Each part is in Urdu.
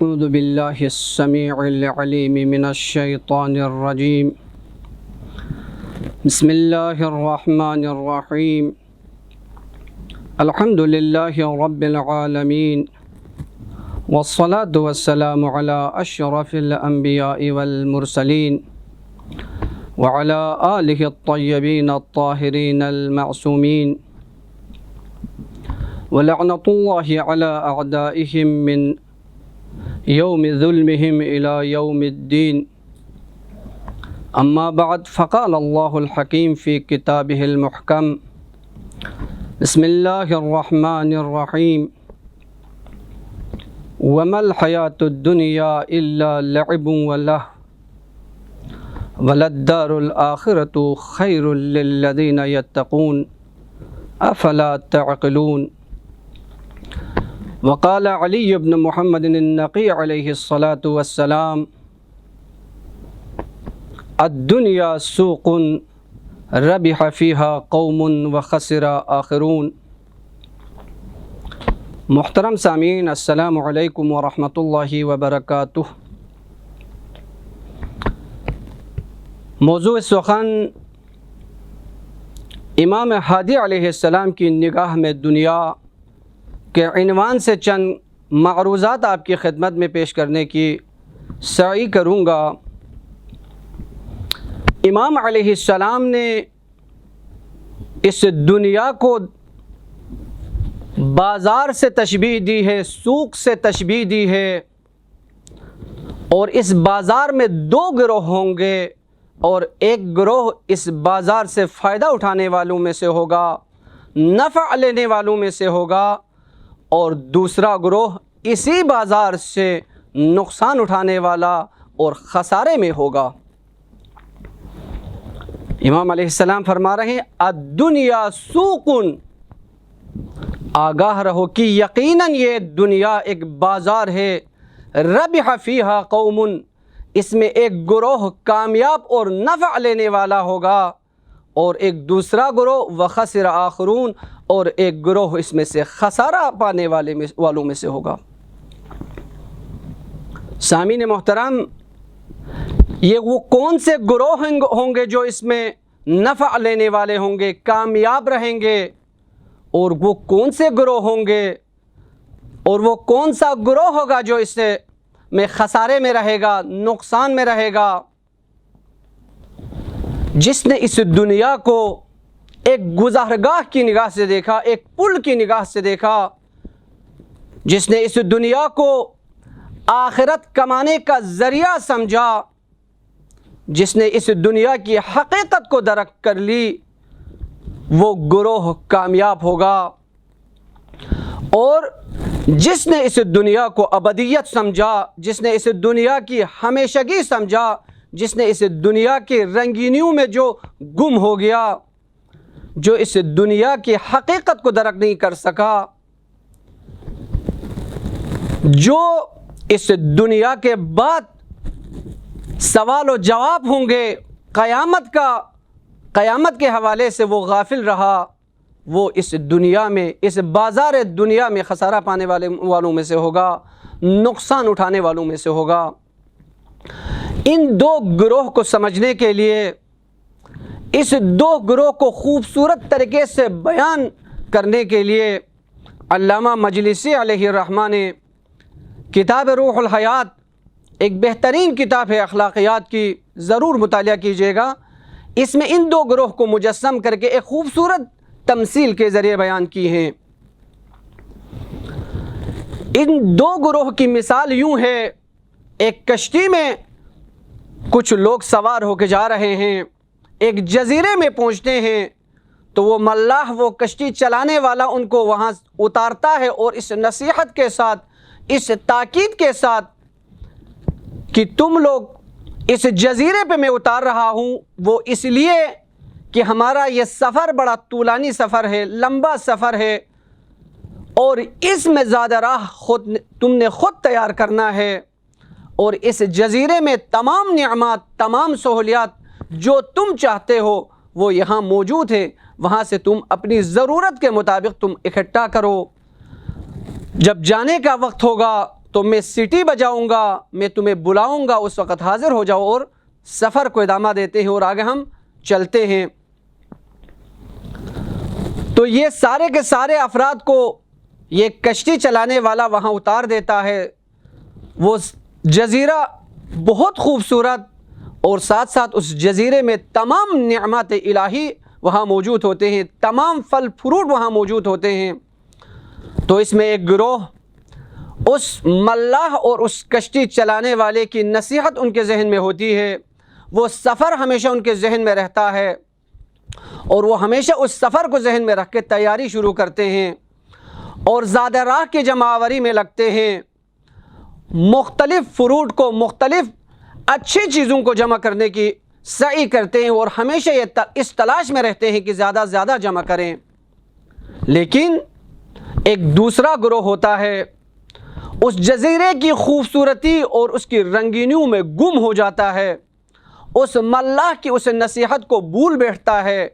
أعوذ بالله السميع العليم من الشيطان الرجيم. بسم الله الرحمن الرحيم. الحمد لله رب العالمين، والصلاة والسلام على أشرف الأنبياء والمرسلين وعلى آله الطيبين الطاهرين المعصومين، ولعنة الله على أعدائهم من يوم ظلمهم إلى يوم الدين. أما بعد، فقال الله الحكيم في كتابه المحكم: بسم الله الرحمن الرحيم. وما الحياة الدنيا إلا لعب ولهو وللدار الآخرة خير للذين يتقون أفلا تعقلون. وقال علي بن محمد النقي عليه الصلاة والسلام: الدنيا سوق ربح فيها قوم وخسر آخرون. محترم سامعین، السلام علیکم ورحمۃ اللہ وبرکاتہ۔ موضوع سخن امام ہادی علیہ السلام کی نگاہ میں دنیا کے عنوان سے چند معروضات آپ کی خدمت میں پیش کرنے کی سعی کروں گا۔ امام علیہ السلام نے اس دنیا کو بازار سے تشبیہ دی ہے، سوق سے تشبیہ دی ہے، اور اس بازار میں دو گروہ ہوں گے، اور ایک گروہ اس بازار سے فائدہ اٹھانے والوں میں سے ہوگا، نفع لینے والوں میں سے ہوگا، اور دوسرا گروہ اسی بازار سے نقصان اٹھانے والا اور خسارے میں ہوگا۔ امام علیہ السلام فرما رہے ہیں: الدنیا سوق، آگاہ رہو کہ یقیناً یہ دنیا ایک بازار ہے، ربح فیہا قوم، اس میں ایک گروہ کامیاب اور نفع لینے والا ہوگا، اور ایک دوسرا گروہ وخسر آخرون، اور ایک گروہ اس میں سے خسارہ پانے والوں میں سے ہوگا۔ سامعین محترم، یہ وہ کون سے گروہ ہوں گے جو اس میں نفع لینے والے ہوں گے، کامیاب رہیں گے، اور وہ کون سے گروہ ہوں گے، اور وہ کون سا گروہ ہوگا جو اس میں خسارے میں رہے گا، نقصان میں رہے گا؟ جس نے اس دنیا کو ایک گزرگاہ کی نگاہ سے دیکھا، ایک پل کی نگاہ سے دیکھا، جس نے اس دنیا کو آخرت کمانے کا ذریعہ سمجھا، جس نے اس دنیا کی حقیقت کو درک کر لی، وہ گروہ کامیاب ہوگا۔ اور جس نے اس دنیا کو ابدیت سمجھا، جس نے اس دنیا کی ہمیشگی سمجھا، جس نے اس دنیا کی رنگینیوں میں جو گم ہو گیا، جو اس دنیا کی حقیقت کو درک نہیں کر سکا، جو اس دنیا کے بعد سوال و جواب ہوں گے، قیامت کے حوالے سے وہ غافل رہا، وہ اس دنیا میں، اس بازار دنیا میں خسارہ پانے والوں میں سے ہوگا، نقصان اٹھانے والوں میں سے ہوگا۔ ان دو گروہ کو سمجھنے کے لیے، اس دو گروہ کو خوبصورت طریقے سے بیان کرنے کے لیے، علامہ مجلسی علیہ الرحمہ نے کتاب روح الحیات، ایک بہترین کتاب ہے اخلاقیات کی، ضرور مطالعہ کیجیے گا۔ اس میں ان دو گروہ کو مجسم کر کے ایک خوبصورت تمثیل کے ذریعے بیان کی ہیں۔ ان دو گروہ کی مثال یوں ہے: ایک کشتی میں کچھ لوگ سوار ہو کے جا رہے ہیں، ایک جزیرے میں پہنچتے ہیں تو وہ ملاح، وہ کشتی چلانے والا ان کو وہاں اتارتا ہے، اور اس نصیحت کے ساتھ، اس تاکید کے ساتھ کہ تم لوگ اس جزیرے پہ میں اتار رہا ہوں، وہ اس لیے کہ ہمارا یہ سفر بڑا طولانی سفر ہے، لمبا سفر ہے، اور اس میں زیادہ راہ تم نے خود تیار کرنا ہے، اور اس جزیرے میں تمام نعمات، تمام سہولیات جو تم چاہتے ہو وہ یہاں موجود ہے، وہاں سے تم اپنی ضرورت کے مطابق تم اکٹھا کرو۔ جب جانے کا وقت ہوگا تو میں سیٹی بجاؤں گا، میں تمہیں بلاؤں گا، اس وقت حاضر ہو جاؤ، اور سفر کو ادامہ دیتے ہیں اور آگے ہم چلتے ہیں۔ تو یہ سارے کے سارے افراد کو یہ کشتی چلانے والا وہاں اتار دیتا ہے۔ وہ جزیرہ بہت خوبصورت، اور ساتھ ساتھ اس جزیرے میں تمام نعمات الہی وہاں موجود ہوتے ہیں، تمام پھل فروٹ وہاں موجود ہوتے ہیں۔ تو اس میں ایک گروہ اس ملاح اور اس کشتی چلانے والے کی نصیحت ان کے ذہن میں ہوتی ہے، وہ سفر ہمیشہ ان کے ذہن میں رہتا ہے، اور وہ ہمیشہ اس سفر کو ذہن میں رکھ کے تیاری شروع کرتے ہیں اور زیادہ راہ کی جمع آوری میں لگتے ہیں، مختلف فروٹ کو، مختلف اچھی چیزوں کو جمع کرنے کی سعی کرتے ہیں، اور ہمیشہ یہ اس تلاش میں رہتے ہیں کہ زیادہ سے زیادہ جمع کریں۔ لیکن ایک دوسرا گروہ ہوتا ہے، اس جزیرے کی خوبصورتی اور اس کی رنگینیوں میں گم ہو جاتا ہے، اس ملاح کی اس نصیحت کو بھول بیٹھتا ہے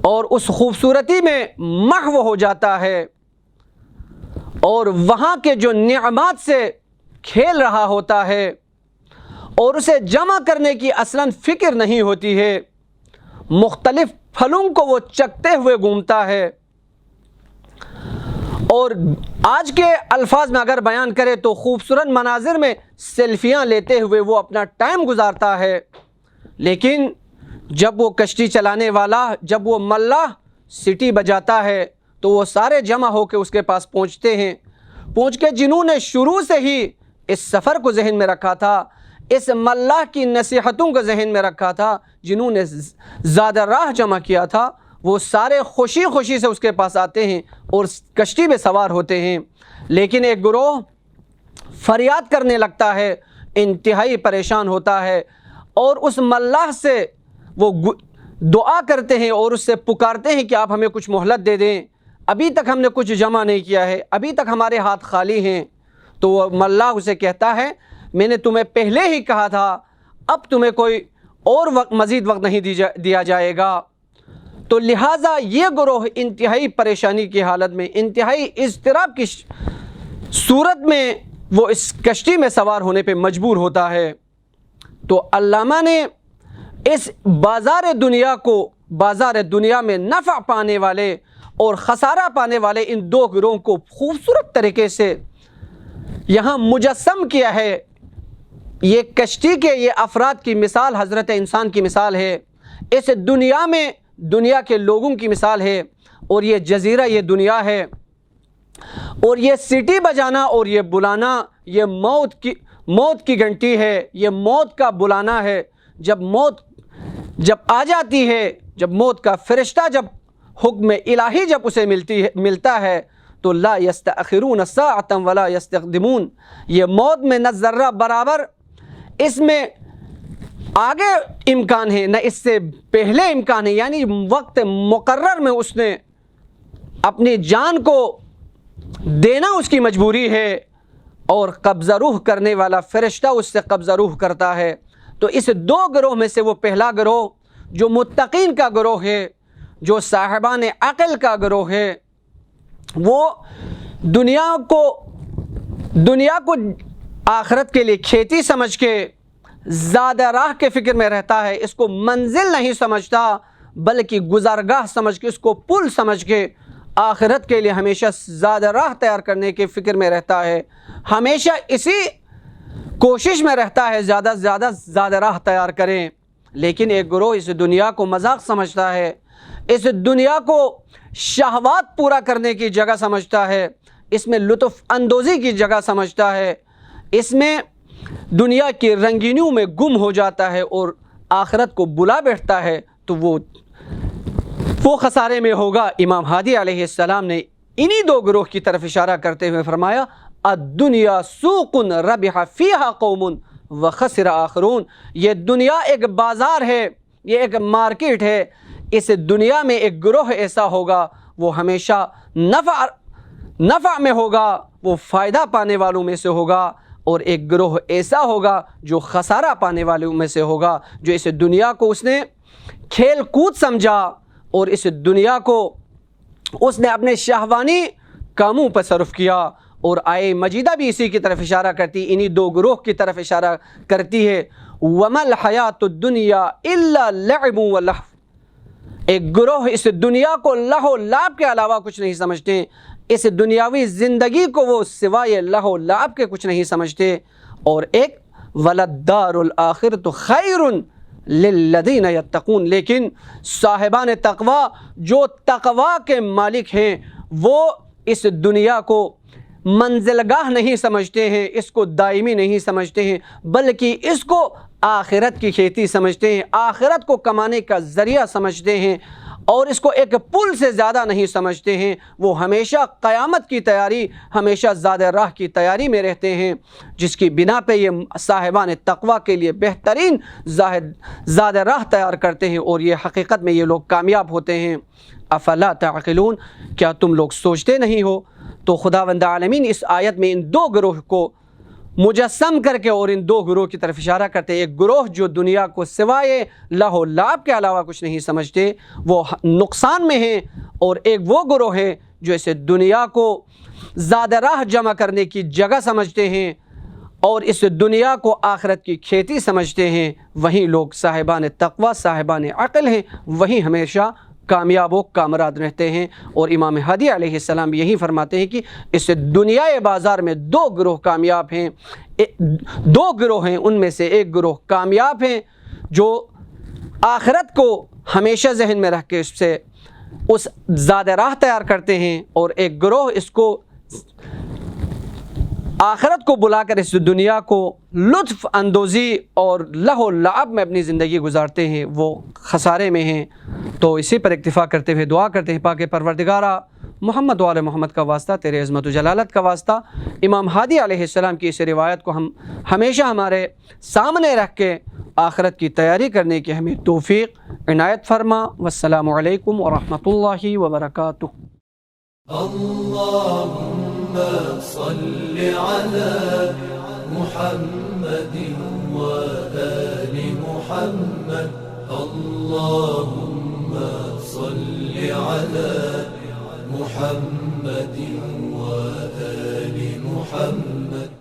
اور اس خوبصورتی میں محو ہو جاتا ہے، اور وہاں کے جو نعمات سے کھیل رہا ہوتا ہے اور اسے جمع کرنے کی اصلاً فکر نہیں ہوتی ہے، مختلف پھلوں کو وہ چکتے ہوئے گھومتا ہے۔ اور آج کے الفاظ میں اگر بیان کرے تو خوبصورت مناظر میں سیلفیاں لیتے ہوئے وہ اپنا ٹائم گزارتا ہے، لیکن جب وہ کشتی چلانے والا، جب وہ ملاح سیٹی بجاتا ہے تو وہ سارے جمع ہو کے اس کے پاس پہنچتے ہیں، پہنچ کے جنہوں نے شروع سے ہی اس سفر کو ذہن میں رکھا تھا، اس ملاح کی نصیحتوں کو ذہن میں رکھا تھا، جنہوں نے زیادہ راہ جمع کیا تھا، وہ سارے خوشی خوشی سے اس کے پاس آتے ہیں اور کشتی میں سوار ہوتے ہیں۔ لیکن ایک گروہ فریاد کرنے لگتا ہے، انتہائی پریشان ہوتا ہے، اور اس ملاح سے وہ دعا کرتے ہیں اور اس سے پکارتے ہیں کہ آپ ہمیں کچھ مہلت دے دیں، ابھی تک ہم نے کچھ جمع نہیں کیا ہے، ابھی تک ہمارے ہاتھ خالی ہیں۔ تو وہ ملاح اسے کہتا ہے، میں نے تمہیں پہلے ہی کہا تھا، اب تمہیں کوئی اور مزید وقت نہیں دیا جائے گا۔ تو لہٰذا یہ گروہ انتہائی پریشانی کی حالت میں، انتہائی اضطراب کی صورت میں وہ اس کشتی میں سوار ہونے پہ مجبور ہوتا ہے۔ تو علامہ نے اس بازار دنیا میں نفع پانے والے اور خسارہ پانے والے ان دو گروہوں کو خوبصورت طریقے سے یہاں مجسم کیا ہے۔ یہ کشتی کے یہ افراد کی مثال حضرت انسان کی مثال ہے، اس دنیا میں دنیا کے لوگوں کی مثال ہے، اور یہ جزیرہ یہ دنیا ہے، اور یہ سیٹی بجانا اور یہ بلانا یہ موت کی گھنٹی ہے، یہ موت کا بلانا ہے۔ جب آ جاتی ہے، جب موت کا فرشتہ جب حکم الہی جب اسے ملتا ہے تو لا یستأخرون ساعۃ ولا یستقدمون، یہ موت میں نہ ذرہ برابر اس میں آگے امکان ہے نہ اس سے پہلے امکان ہے، یعنی وقت مقرر میں اس نے اپنی جان کو دینا اس کی مجبوری ہے، اور قبضہ روح کرنے والا فرشتہ اس سے قبضہ روح کرتا ہے۔ تو اس دو گروہ میں سے وہ پہلا گروہ جو متقین کا گروہ ہے، جو صاحبان عقل کا گروہ ہے، وہ دنیا کو آخرت کے لیے کھیتی سمجھ کے زیادہ راہ کے فکر میں رہتا ہے، اس کو منزل نہیں سمجھتا بلکہ گزرگاہ سمجھ کے، اس کو پل سمجھ کے آخرت کے لیے ہمیشہ زیادہ راہ تیار کرنے کے فکر میں رہتا ہے، ہمیشہ اسی کوشش میں رہتا ہے زیادہ سے زیادہ راہ تیار کریں۔ لیکن ایک گروہ اس دنیا کو مذاق سمجھتا ہے، اس دنیا کو شہوات پورا کرنے کی جگہ سمجھتا ہے، اس میں لطف اندوزی کی جگہ سمجھتا ہے، اس میں دنیا کی رنگینیوں میں گم ہو جاتا ہے اور آخرت کو بلا بیٹھتا ہے، تو وہ خسارے میں ہوگا۔ امام ہادی علیہ السلام نے انہی دو گروہ کی طرف اشارہ کرتے ہوئے فرمایا، الدنیا سوق ربح فیہا قوم وخسر آخرون، یہ دنیا ایک بازار ہے، یہ ایک مارکیٹ ہے، اس دنیا میں ایک گروہ ایسا ہوگا وہ ہمیشہ نفع میں ہوگا، وہ فائدہ پانے والوں میں سے ہوگا، اور ایک گروہ ایسا ہوگا جو خسارہ پانے والوں میں سے ہوگا، جو اس دنیا کو اس نے کھیل کود سمجھا اور اس دنیا کو اس نے اپنے شہوانی کاموں پر صرف کیا اور آئے مجیدہ بھی اسی کی طرف اشارہ کرتی، انہی دو گروہ کی طرف اشارہ کرتی ہے۔ وَمَا الْحَيَاةُ الدُّنْيَا إِلَّا لَعِبٌ وَلَهْوٌ، ایک گروہ اس دنیا کو لہو و لعب کے علاوہ کچھ نہیں سمجھتے، اس دنیاوی زندگی کو وہ سوائے لہو و لعب کے کچھ نہیں سمجھتے۔ اور ایک وَلَلدَّارُ الْآخِرَةُ خَيْرٌ لِلَّذِينَ يَتَّقُونَ، لیکن صاحبان تقوی جو تقوی کے مالک ہیں وہ اس دنیا کو منزلگاہ نہیں سمجھتے ہیں، اس کو دائمی نہیں سمجھتے ہیں، بلکہ اس کو آخرت کی کھیتی سمجھتے ہیں، آخرت کو کمانے کا ذریعہ سمجھتے ہیں، اور اس کو ایک پل سے زیادہ نہیں سمجھتے ہیں۔ وہ ہمیشہ قیامت کی تیاری، ہمیشہ زاد راہ کی تیاری میں رہتے ہیں، جس کی بنا پہ یہ صاحبان تقوی کے لیے بہترین زاد راہ تیار کرتے ہیں، اور یہ حقیقت میں یہ لوگ کامیاب ہوتے ہیں۔ افلا تعقلون، کیا تم لوگ سوچتے نہیں ہو؟ تو خداوند عالمین اس آیت میں ان دو گروہ کو مجسم کر کے اور ان دو گروہ کی طرف اشارہ کرتے ہیں۔ ایک گروہ جو دنیا کو سوائے لہو و لعب کے علاوہ کچھ نہیں سمجھتے، وہ نقصان میں ہیں، اور ایک وہ گروہ ہے جو اسے دنیا کو زاد راہ جمع کرنے کی جگہ سمجھتے ہیں اور اس دنیا کو آخرت کی کھیتی سمجھتے ہیں۔ وہیں لوگ صاحبان تقوی، صاحبان عقل ہیں، وہیں ہمیشہ کامیاب و کامراد رہتے ہیں۔ اور امام ہادی علیہ السلام یہی فرماتے ہیں کہ اس دنیا بازار میں دو گروہ کامیاب ہیں، دو گروہ ہیں، ان میں سے ایک گروہ کامیاب ہیں جو آخرت کو ہمیشہ ذہن میں رکھ کے اس سے اس زاد راہ تیار کرتے ہیں، اور ایک گروہ اس کو آخرت کو بلا کر اس دنیا کو لطف اندوزی اور لہو لعب میں اپنی زندگی گزارتے ہیں، وہ خسارے میں ہیں۔ تو اسی پر اکتفا کرتے ہوئے دعا کرتے ہیں پاک پروردگارہ محمد و آل محمد کا واسطہ، تیرے عظمت و جلالت کا واسطہ، امام ہادی علیہ السلام کی اس روایت کو ہم ہمیشہ ہمارے سامنے رکھ کے آخرت کی تیاری کرنے کی ہمیں توفیق عنایت فرما۔ والسلام علیکم ورحمۃ اللہ وبرکاتہ۔ اللهم صل على محمد وآل محمد، اللهم صل على محمد وآل محمد۔